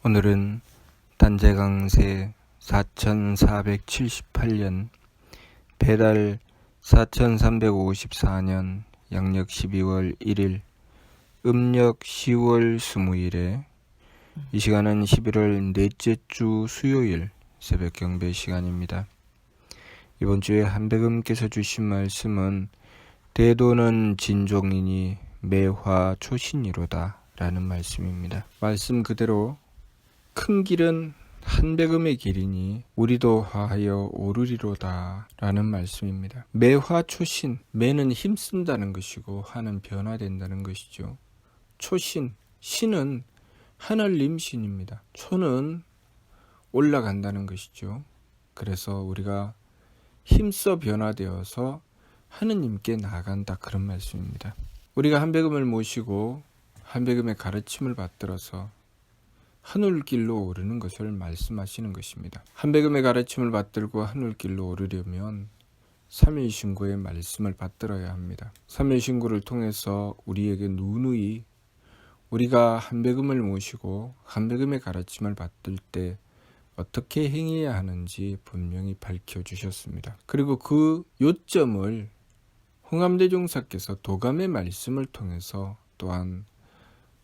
오늘은 단재강세 4478년 배달 4354년 양력 12월 1일 음력 10월 20일에 이 시간은 11월 넷째 주 수요일 새벽 경배 시간입니다. 이번 주에 한백음께서 주신 말씀은 대도는 진종이니 매화 초신이로다 라는 말씀입니다. 말씀 그대로 큰 길은 한백음의 길이니 우리도 화하여 오르리로다 라는 말씀입니다. 매화 초신, 매는 힘쓴다는 것이고 화는 변화된다는 것이죠. 초신, 신은 하늘님 신입니다. 초는 올라간다는 것이죠. 그래서 우리가 힘써 변화되어서 하느님께 나아간다 그런 말씀입니다. 우리가 한백음을 모시고 한백음의 가르침을 받들어서 하늘길로 오르는 것을 말씀하시는 것입니다. 한백음의 가르침을 받들고 하늘길로 오르려면 삼일신구의 말씀을 받들어야 합니다. 삼일신구를 통해서 우리에게 누누이 우리가 한백음을 모시고 한백음의 가르침을 받들 때 어떻게 행해야 하는지 분명히 밝혀주셨습니다. 그리고 그 요점을 홍암대종사께서 도감의 말씀을 통해서 또한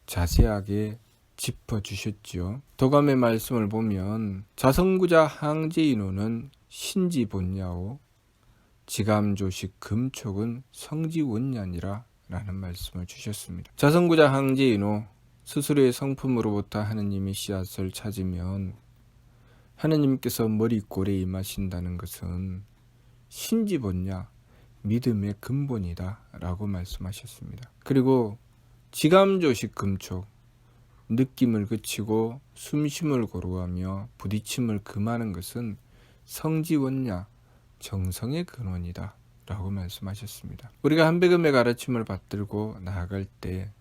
자세하게 짚어주셨지요. 도감의 말씀을 보면 자성구자 항제인호는 신지본야오 지감조식 금촉은 성지원냐니라 라는 말씀을 주셨습니다. 자성구자 항제인호 스스로의 성품으로부터 하느님의 씨앗을 찾으면 하느님께서 머리꼴에 임하신다는 것은 신지본야 믿음의 근본이다 라고 말씀하셨습니다. 그리고 지감조식 금촉 느낌을 그치고 숨쉼을 고루하며 부딪힘을 금하는 것은 성지원야 정성의 근원이다 라고 말씀하셨습니다. 우리가 한백음의 가르침을 받들고 나아갈 때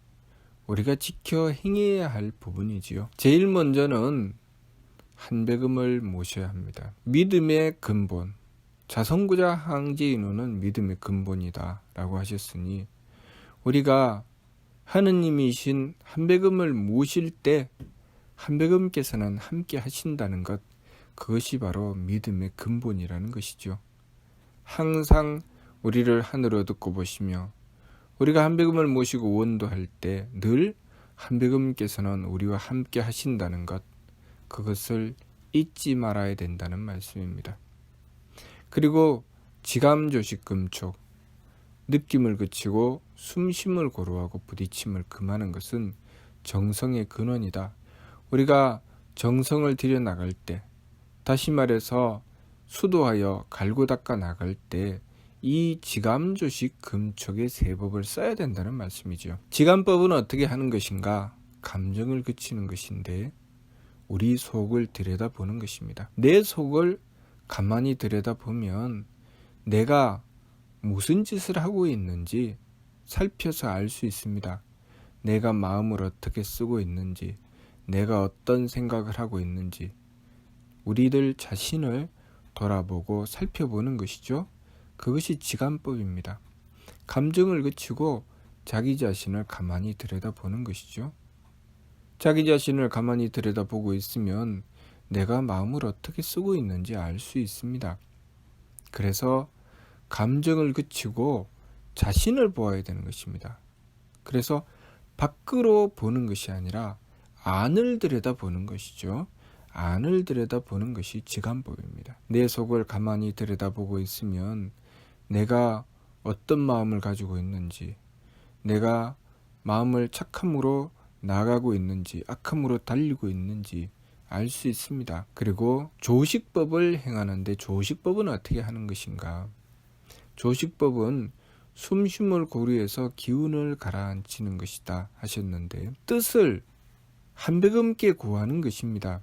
우리가 지켜 행해야 할 부분이지요. 제일 먼저는 한백음을 모셔야 합니다. 믿음의 근본, 자성구자 항제인호는 믿음의 근본이다 라고 하셨으니 우리가 하느님이신 한백음을 모실 때 한백음께서는 함께 하신다는 것, 그것이 바로 믿음의 근본이라는 것이죠. 항상 우리를 하늘로 듣고 보시며 우리가 한백음을 모시고 원도할 때 늘 한백음께서는 우리와 함께 하신다는 것, 그것을 잊지 말아야 된다는 말씀입니다. 그리고 지감조식 금촉, 느낌을 그치고 숨쉼을 고루하고 부딪힘을 금하는 것은 정성의 근원이다. 우리가 정성을 들여 나갈 때, 다시 말해서 수도하여 갈고 닦아 나갈 때 이 지감조식 금촉의 세법을 써야 된다는 말씀이죠. 지감법은 어떻게 하는 것인가? 감정을 그치는 것인데 우리 속을 들여다보는 것입니다. 내 속을 가만히 들여다보면 내가 무슨 짓을 하고 있는지 살펴서 알 수 있습니다. 내가 마음을 어떻게 쓰고 있는지, 내가 어떤 생각을 하고 있는지 우리들 자신을 돌아보고 살펴보는 것이죠. 그것이 지감법입니다. 감정을 그치고 자기 자신을 가만히 들여다보는 것이죠. 자기 자신을 가만히 들여다보고 있으면 내가 마음을 어떻게 쓰고 있는지 알 수 있습니다. 그래서 감정을 그치고 자신을 보아야 되는 것입니다. 그래서 밖으로 보는 것이 아니라 안을 들여다보는 것이죠. 안을 들여다보는 것이 지감법입니다. 내 속을 가만히 들여다보고 있으면 내가 어떤 마음을 가지고 있는지, 내가 마음을 착함으로 나가고 있는지 악함으로 달리고 있는지 알 수 있습니다. 그리고 조식법을 행하는데 조식법은 어떻게 하는 것인가? 조식법은 숨쉼을 고려해서 기운을 가라앉히는 것이다 하셨는데 뜻을 한백음께 구하는 것입니다.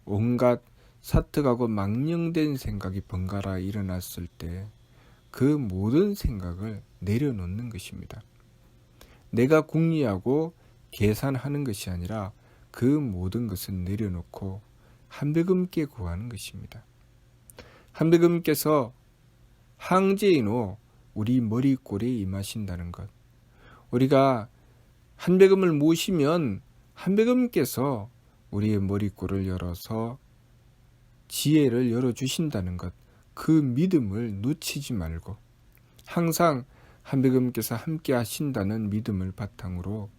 온갖 사특하고 망령된 생각이 번갈아 일어났을 때 그 모든 생각을 내려놓는 것입니다. 내가 궁리하고 계산하는 것이 아니라 그 모든 것을 내려놓고 한백음께 구하는 것입니다. 한백음께서 항제인호 우리 머리꼴에 임하신다는 것, 우리가 한백음을 모시면 한백음께서 우리의 머리골을 열어서 지혜를 열어주신다는 것, 그 믿음을 놓치지 말고 항상 한백음께서 함께 하신다는 믿음을 바탕으로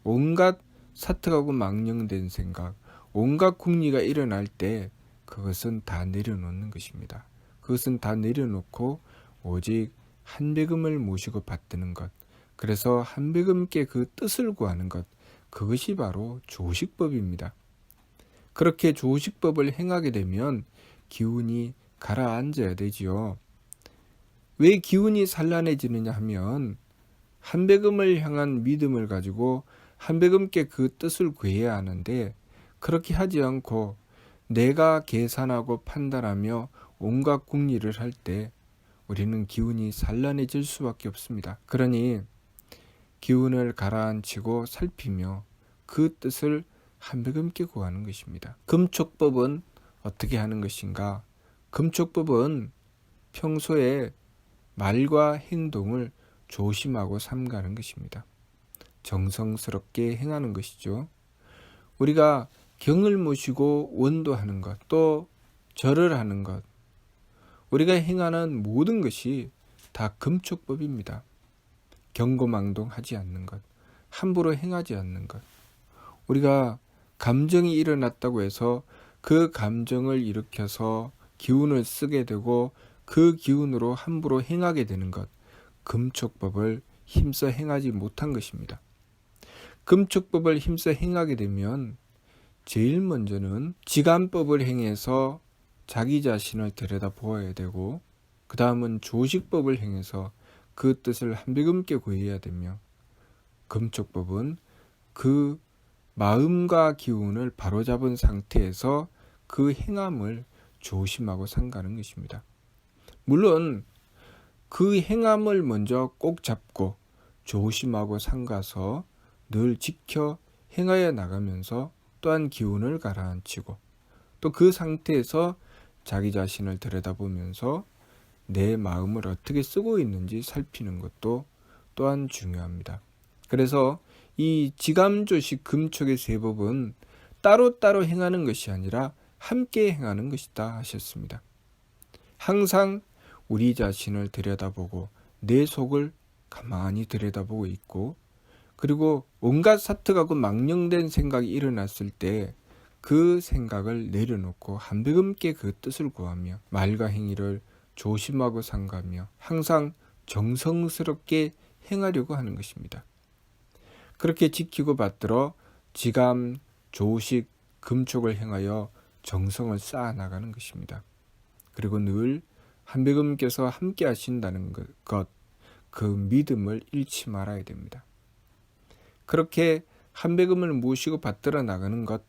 온갖 사특하고 망령된 생각, 온갖 궁리가 일어날 때 그것은 다 내려놓는 것입니다. 그것은 다 내려놓고 오직 한백음을 모시고 받드는 것, 그래서 한백음께 그 뜻을 구하는 것, 그것이 바로 조식법입니다. 그렇게 조식법을 행하게 되면 기운이 가라앉아야 되지요. 왜 기운이 산란해지느냐 하면 한백음을 향한 믿음을 가지고 한백음께 그 뜻을 구해야 하는데, 그렇게 하지 않고 내가 계산하고 판단하며 온갖 궁리를 할 때 우리는 기운이 산란해질 수밖에 없습니다. 그러니 기운을 가라앉히고 살피며 그 뜻을 한백음께 구하는 것입니다. 금촉법은 어떻게 하는 것인가? 금촉법은 평소에 말과 행동을 조심하고 삼가는 것입니다. 정성스럽게 행하는 것이죠. 우리가 경을 모시고 원도하는 것, 또 절을 하는 것, 우리가 행하는 모든 것이 다 금촉법입니다. 경고망동하지 않는 것, 함부로 행하지 않는 것. 우리가 감정이 일어났다고 해서 그 감정을 일으켜서 기운을 쓰게 되고 그 기운으로 함부로 행하게 되는 것, 금촉법을 힘써 행하지 못한 것입니다. 금촉법을 힘써 행하게 되면 제일 먼저는 지감법을 행해서 자기 자신을 들여다보아야 되고, 그 다음은 조식법을 행해서 그 뜻을 한백음께 구해야 되며, 금촉법은 그 마음과 기운을 바로잡은 상태에서 그 행함을 조심하고 삼가는 것입니다. 물론 그 행함을 먼저 꼭 잡고 조심하고 삼가서 늘 지켜 행하여 나가면서 또한 기운을 가라앉히고, 또 그 상태에서 자기 자신을 들여다보면서 내 마음을 어떻게 쓰고 있는지 살피는 것도 또한 중요합니다. 그래서 이 지감조식 금촉의 세 법은 따로따로 행하는 것이 아니라 함께 행하는 것이다 하셨습니다. 항상 우리 자신을 들여다보고 내 속을 가만히 들여다보고 있고, 그리고 온갖 사특하고 망령된 생각이 일어났을 때 그 생각을 내려놓고 한백음께 그 뜻을 구하며 말과 행위를 조심하고 삼가며 항상 정성스럽게 행하려고 하는 것입니다. 그렇게 지키고 받들어 지감, 조식, 금촉을 행하여 정성을 쌓아 나가는 것입니다. 그리고 늘 한백음께서 함께 하신다는 것, 그 믿음을 잃지 말아야 됩니다. 그렇게 한백음을 모시고 받들어 나가는 것,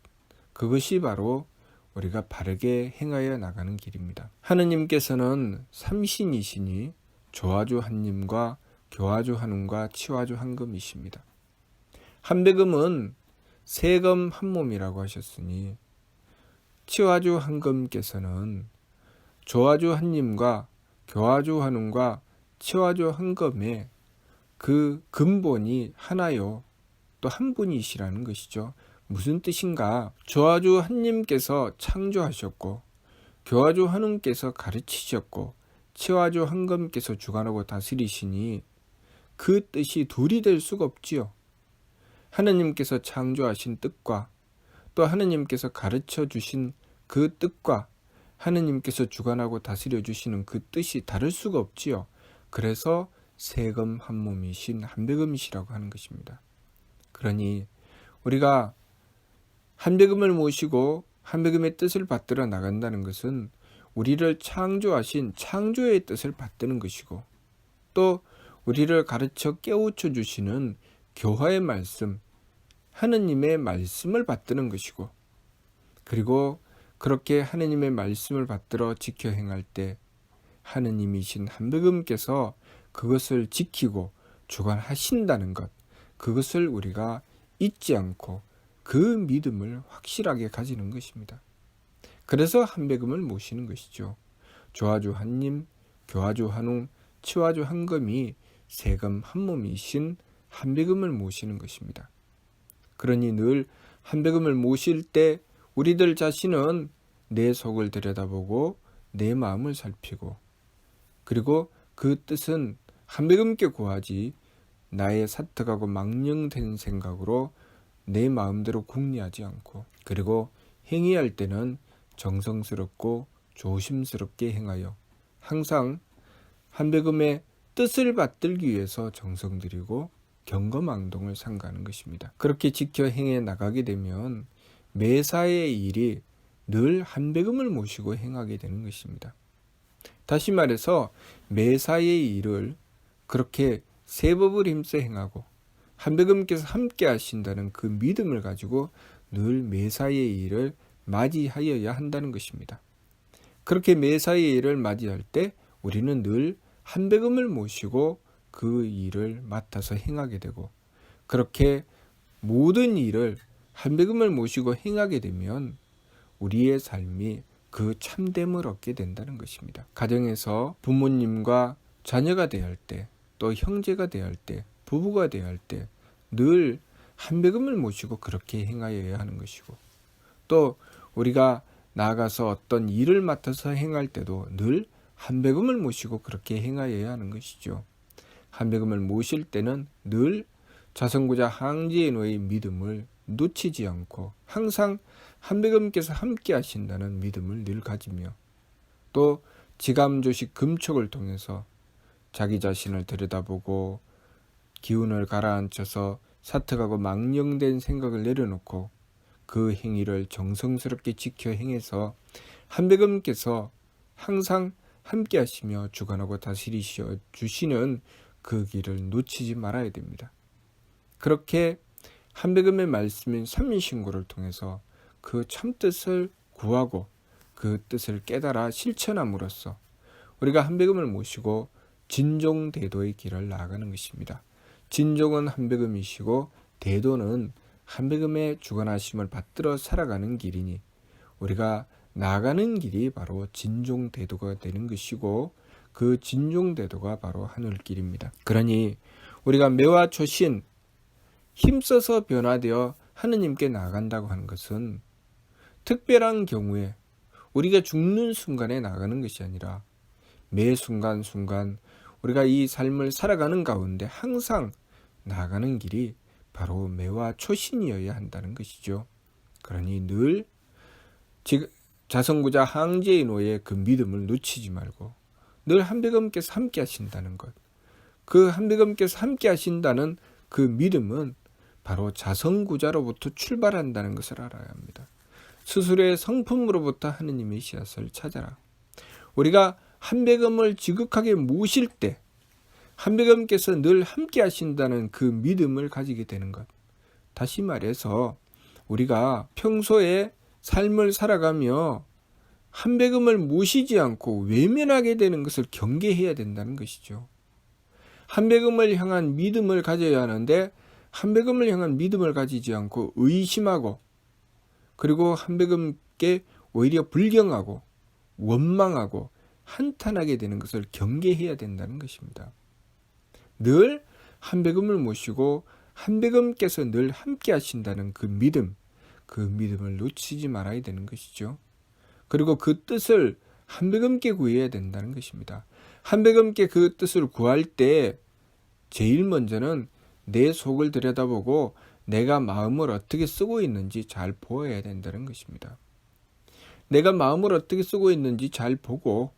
그것이 바로 우리가 바르게 행하여 나가는 길입니다. 하느님께서는 삼신이시니 조화주 한님과 교화주 한움과 치화주 한금이십니다. 한백음은 세금 한 몸이라고 하셨으니 치화주 한금께서는 조화주 한님과 교화주 한움과 치화주 한금의 그 근본이 하나요, 또 한 분이시라는 것이죠. 무슨 뜻인가? 조화주 한님께서 창조하셨고, 교화주 한움께서 가르치셨고, 치화주 한금께서 주관하고 다스리시니 그 뜻이 둘이 될 수가 없지요. 하느님께서 창조하신 뜻과 또 하느님께서 가르쳐 주신 그 뜻과 하느님께서 주관하고 다스려 주시는 그 뜻이 다를 수가 없지요. 그래서 세금 한 몸이신 한백음이시라고 하는 것입니다. 그러니 우리가 한백음을 모시고 한백음의 뜻을 받들어 나간다는 것은 우리를 창조하신 창조의 뜻을 받드는 것이고, 또 우리를 가르쳐 깨우쳐 주시는 교화의 말씀, 하느님의 말씀을 받드는 것이고, 그리고 그렇게 하느님의 말씀을 받들어 지켜 행할 때 하느님이신 한백음께서 그것을 지키고 주관하신다는 것, 그것을 우리가 잊지 않고 그 믿음을 확실하게 가지는 것입니다. 그래서 한백음을 모시는 것이죠. 조화주 한님, 교화주 한움, 치화주 한금이 세금 한 몸이신 한백음을 모시는 것입니다. 그러니 늘 한백음을 모실 때 우리들 자신은 내 속을 들여다보고 내 마음을 살피고, 그리고 그 뜻은 한백음께 구하지 나의 사특하고 망령된 생각으로 내 마음대로 궁리하지 않고, 그리고 행위할 때는 정성스럽고 조심스럽게 행하여 항상 한백음의 뜻을 받들기 위해서 정성 들이고 경거망동을 삼가는 것입니다. 그렇게 지켜 행해 나가게 되면 매사의 일이 늘 한백음을 모시고 행하게 되는 것입니다. 다시 말해서 매사의 일을 그렇게 세법을 힘써 행하고 한백음께서 함께 하신다는 그 믿음을 가지고 늘 매사의 일을 맞이하여야 한다는 것입니다. 그렇게 매사의 일을 맞이할 때 우리는 늘 한백음을 모시고 그 일을 맡아서 행하게 되고, 그렇게 모든 일을 한백음을 모시고 행하게 되면 우리의 삶이 그 참됨을 얻게 된다는 것입니다. 가정에서 부모님과 자녀가 대할 때, 또 형제가 대할 때, 부부가 대할 때 늘 한백음을 모시고 그렇게 행하여야 하는 것이고, 또 우리가 나아가서 어떤 일을 맡아서 행할 때도 늘 한백음을 모시고 그렇게 행하여야 하는 것이죠. 한백음을 모실 때는 늘 자성구자 항제인의 믿음을 놓치지 않고 항상 한백음께서 함께 하신다는 믿음을 늘 가지며, 또 지감조식 금촉을 통해서 자기 자신을 들여다보고 기운을 가라앉혀서 사특하고 망령된 생각을 내려놓고 그 행위를 정성스럽게 지켜 행해서 한백음께서 항상 함께 하시며 주관하고 다스리시어 주시는 그 길을 놓치지 말아야 됩니다. 그렇게 한백음의 말씀인 삼위신고를 통해서 그 참뜻을 구하고 그 뜻을 깨달아 실천함으로써 우리가 한백음을 모시고 진종대도의 길을 나아가는 것입니다. 진종은 한백음이시고 대도는 한백음의 주관하심을 받들어 살아가는 길이니 우리가 나아가는 길이 바로 진종대도가 되는 것이고, 그 진종대도가 바로 하늘길입니다. 그러니 우리가 매와 초신 힘써서 변화되어 하느님께 나아간다고 하는 것은 특별한 경우에 우리가 죽는 순간에 나아가는 것이 아니라 매 순간순간 우리가 이 삶을 살아가는 가운데 항상 나아가는 길이 바로 매와 초신이어야 한다는 것이죠. 그러니 늘 자성구자 항제인호의 그 믿음을 놓치지 말고 늘 한백음께서 함께 하신다는 것, 그 한백음께서 함께 하신다는 그 믿음은 바로 자성구자로부터 출발한다는 것을 알아야 합니다. 스스로의 성품으로부터 하느님의 씨앗을 찾아라. 우리가 한백음을 지극하게 모실 때 한백음께서 늘 함께 하신다는 그 믿음을 가지게 되는 것. 다시 말해서 우리가 평소에 삶을 살아가며 한백음을 모시지 않고 외면하게 되는 것을 경계해야 된다는 것이죠. 한백음을 향한 믿음을 가져야 하는데 한백음을 향한 믿음을 가지지 않고 의심하고, 그리고 한백음께 오히려 불경하고 원망하고 한탄하게 되는 것을 경계해야 된다는 것입니다. 늘 한백음을 모시고 한백음께서 늘 함께 하신다는 그 믿음, 그 믿음을 놓치지 말아야 되는 것이죠. 그리고 그 뜻을 한백음께 구해야 된다는 것입니다. 한백음께 그 뜻을 구할 때 제일 먼저는 내 속을 들여다보고 내가 마음을 어떻게 쓰고 있는지 잘 보아야 된다는 것입니다. 내가 마음을 어떻게 쓰고 있는지 잘 보고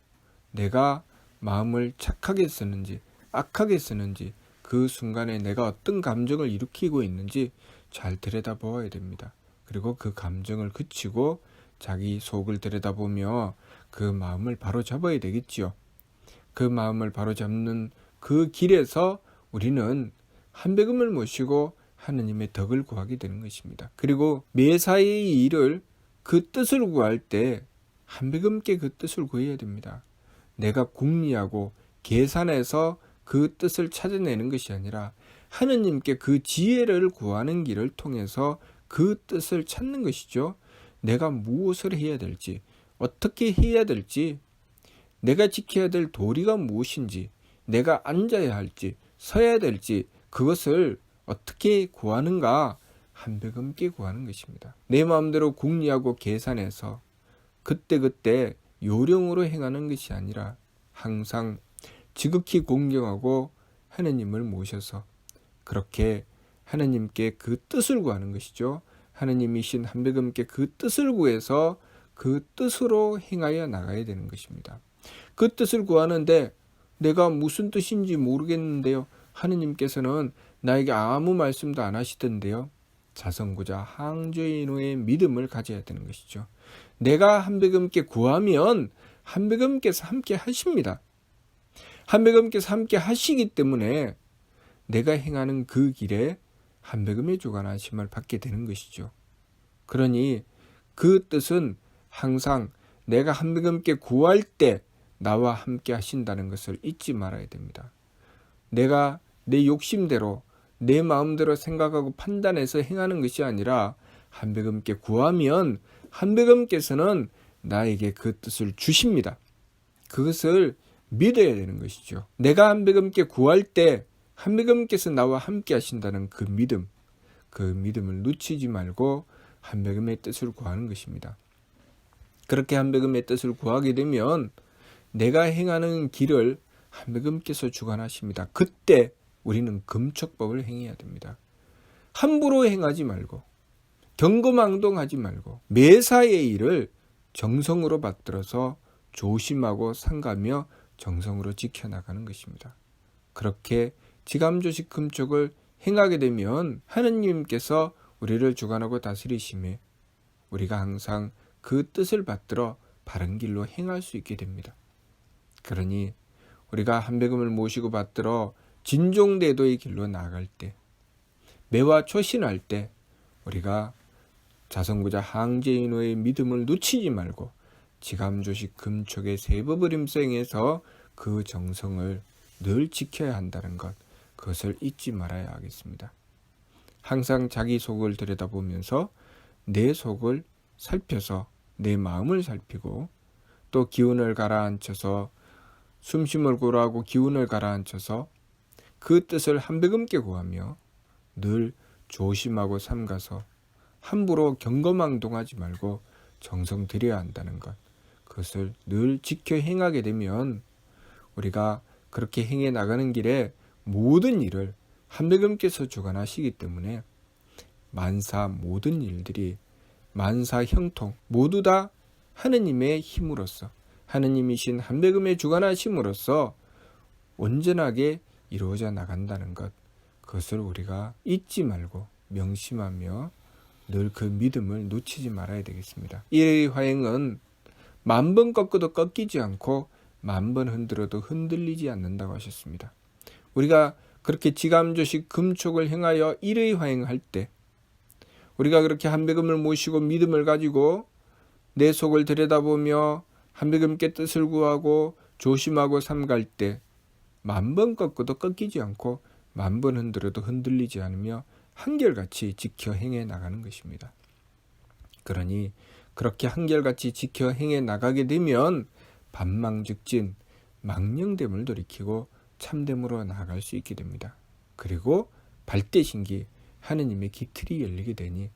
내가 마음을 착하게 쓰는지 악하게 쓰는지 그 순간에 내가 어떤 감정을 일으키고 있는지 잘 들여다보아야 됩니다. 그리고 그 감정을 그치고 자기 속을 들여다보며 그 마음을 바로 잡아야 되겠지요. 그 마음을 바로 잡는 그 길에서 우리는 한백음을 모시고 하느님의 덕을 구하게 되는 것입니다. 그리고 매사의 일을 그 뜻을 구할 때 한백음께 그 뜻을 구해야 됩니다. 내가 궁리하고 계산해서 그 뜻을 찾아내는 것이 아니라 하느님께 그 지혜를 구하는 길을 통해서 그 뜻을 찾는 것이죠. 내가 무엇을 해야 될지, 어떻게 해야 될지, 내가 지켜야 될 도리가 무엇인지, 내가 앉아야 할지, 서야 될지, 그것을 어떻게 구하는가 한배금께 구하는 것입니다. 내 마음대로 궁리하고 계산해서 그때그때 요령으로 행하는 것이 아니라 항상 지극히 공경하고 하느님을 모셔서 그렇게 하느님께 그 뜻을 구하는 것이죠. 하느님이신 한배금께 그 뜻을 구해서 그 뜻으로 행하여 나가야 되는 것입니다. 그 뜻을 구하는데 내가 무슨 뜻인지 모르겠는데요. 하느님께서는 나에게 아무 말씀도 안 하시던데요. 자성구자 항죄인의 믿음을 가져야 되는 것이죠. 내가 한배금께 구하면 한배금께서 함께 하십니다. 한배금께서 함께 하시기 때문에 내가 행하는 그 길에 한배금의 주관하심을 받게 되는 것이죠. 그러니 그 뜻은 항상 내가 한배금께 구할 때 나와 함께 하신다는 것을 잊지 말아야 됩니다. 내가 내 욕심대로 내 마음대로 생각하고 판단해서 행하는 것이 아니라 한배금께 구하면 한배금께서는 나에게 그 뜻을 주십니다. 그것을 믿어야 되는 것이죠. 내가 한배금께 구할 때 한배금께서 나와 함께 하신다는 그 믿음을 놓치지 말고 한배금의 뜻을 구하는 것입니다. 그렇게 한배금의 뜻을 구하게 되면 내가 행하는 길을 한배금께서 주관하십니다. 그때 우리는 금척법을 행해야 됩니다. 함부로 행하지 말고 경거망동하지 말고 매사의 일을 정성으로 받들어서 조심하고 삼가며 정성으로 지켜나가는 것입니다. 그렇게 지감조식 금촉을 행하게 되면 하느님께서 우리를 주관하고 다스리심에 우리가 항상 그 뜻을 받들어 바른 길로 행할 수 있게 됩니다. 그러니 우리가 한배금을 모시고 받들어 진종대도의 길로 나아갈 때, 매와 초신할 때 우리가 자성구자 항죄인의 믿음을 놓치지 말고 지감조식 금촉의 세법을 임수행해서 그 정성을 늘 지켜야 한다는 것, 그것을 잊지 말아야 하겠습니다. 항상 자기 속을 들여다보면서 내 속을 살펴서 내 마음을 살피고 또 기운을 가라앉혀서 숨심을 고라하고 기운을 가라앉혀서 그 뜻을 한배금께 구하며 늘 조심하고 삼가서 함부로 경거망동하지 말고 정성 들여야 한다는 것, 그것을 늘 지켜 행하게 되면 우리가 그렇게 행해 나가는 길에 모든 일을 한배금께서 주관하시기 때문에 만사 모든 일들이 만사 형통 모두 다 하느님의 힘으로써 하느님이신 한배금의 주관하심으로써 온전하게 이루어져 나간다는 것, 그것을 우리가 잊지 말고 명심하며 늘 그 믿음을 놓치지 말아야 되겠습니다. 이 화행은 10,000번 꺾어도 꺾이지 않고 10,000번 흔들어도 흔들리지 않는다고 하셨습니다. 우리가 그렇게 지감조식 금촉을 행하여 일의 화행할 때 우리가 그렇게 한배금을 모시고 믿음을 가지고 내 속을 들여다보며 한배금께 뜻을 구하고 조심하고 삼갈 때 10,000번 꺾어도 꺾이지 않고 10,000번 흔들어도 흔들리지 않으며 한결같이 지켜 행해 나가는 것입니다. 그러니 그렇게 한결같이 지켜 행해 나가게 되면 반망즉진 망령됨을 돌이키고 참됨으로 나아갈 수 있게 됩니다. 그리고 발대신기 하느님의 기틀이 열리게 되니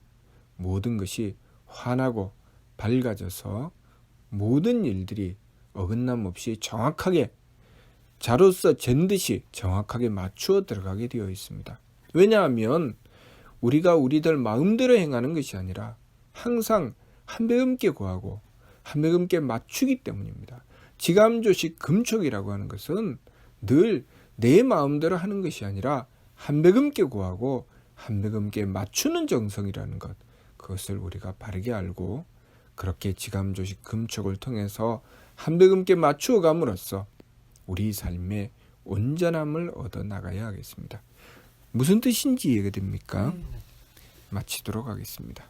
모든 것이 환하고 밝아져서 모든 일들이 어긋남 없이 정확하게 자로서 잰듯이 정확하게 맞추어 들어가게 되어 있습니다. 왜냐하면 우리가 우리들 마음대로 행하는 것이 아니라 항상 한배금께 구하고 한배금께 맞추기 때문입니다. 지감조식 금촉이라고 하는 것은 늘 내 마음대로 하는 것이 아니라 한배금께 구하고 한배금께 맞추는 정성이라는 것, 그것을 우리가 바르게 알고 그렇게 지감조식 금촉을 통해서 한배금께 맞추어 감으로써 우리 삶의 온전함을 얻어 나가야 하겠습니다. 무슨 뜻인지 이해가 됩니까? 마치도록 하겠습니다.